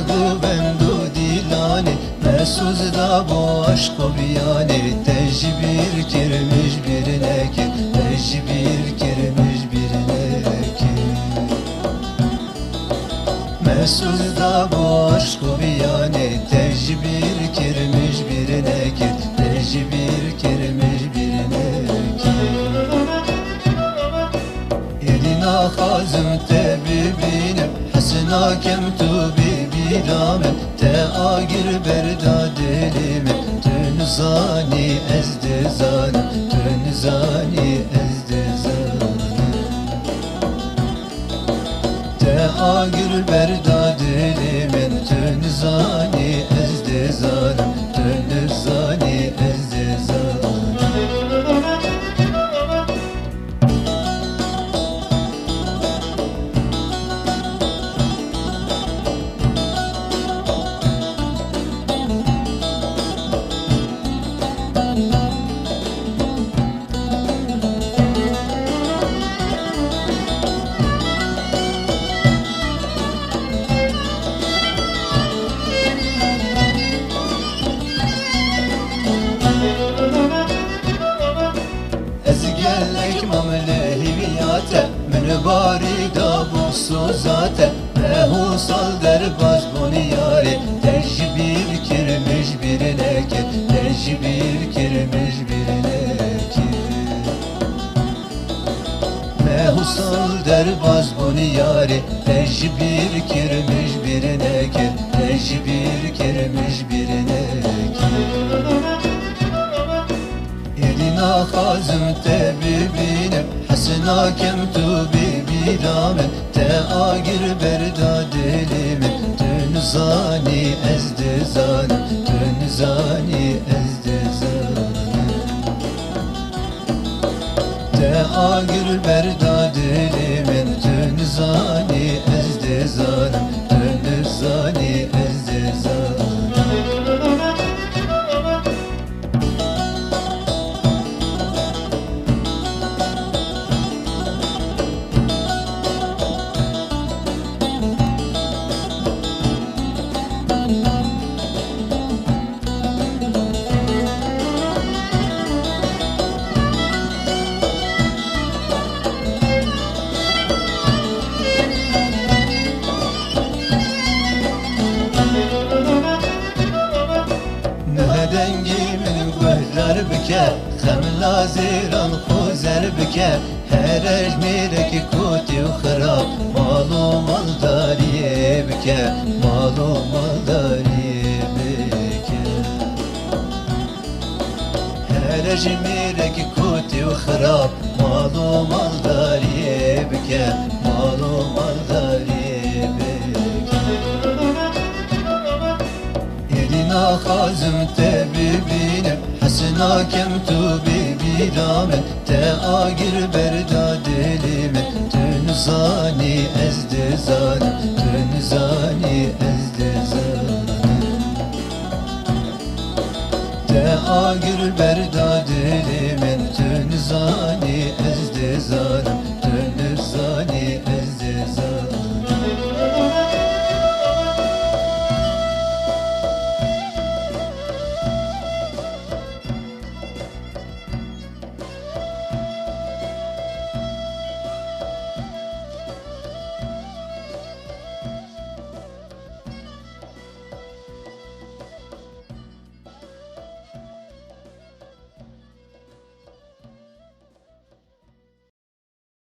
güvendu dilani Mesuz da bu aşk-ı biyani Tecbir kirmiş birine ki Tecbir kirmiş birine ki Mesuz da bu aşk-ı biyani Tecbir kirmiş birine ki Tecbir kirmiş birine ki Elina hazım tebibinim Hasna kemtu bibidamen Te agir berda dilime Tün zani ezde zanim Tün zani ezde zanim Te agir berda dilime Tün zani ezde zanim Tün zani ezde zanim Ezgellek mamle hiviyate Men barida bu suzate Mehusal derbaz buniyari Tecbir kirmiş birine ki Tecbir kirmiş birine ki Mehusal derbaz buniyari Tecbir kirmiş birine ki Tecbir kirmiş birine ki Elina hazım tebibinim Hasna kemtu bibidamen Te agir berda dilime Tün zani ezde zanim Tün zani ezde zanim Te agir berda dilime Tün zani ezde zanim Tün zani ezde zanim Dengimin gühler bike Xemla ziran xuzer bike Herej mireki kuti u xrab Malu maldariye bike Malu maldariye bike Herej mireki kuti u xrab Malu maldariye bike Malu maldariye bike Elina hazım tebibinim Hasna kemtu bibidamen Te agir berda dilime Tün zani ezde zanim Tün zani ezde zanim Te agir berda dilime Tün zani ezde zanim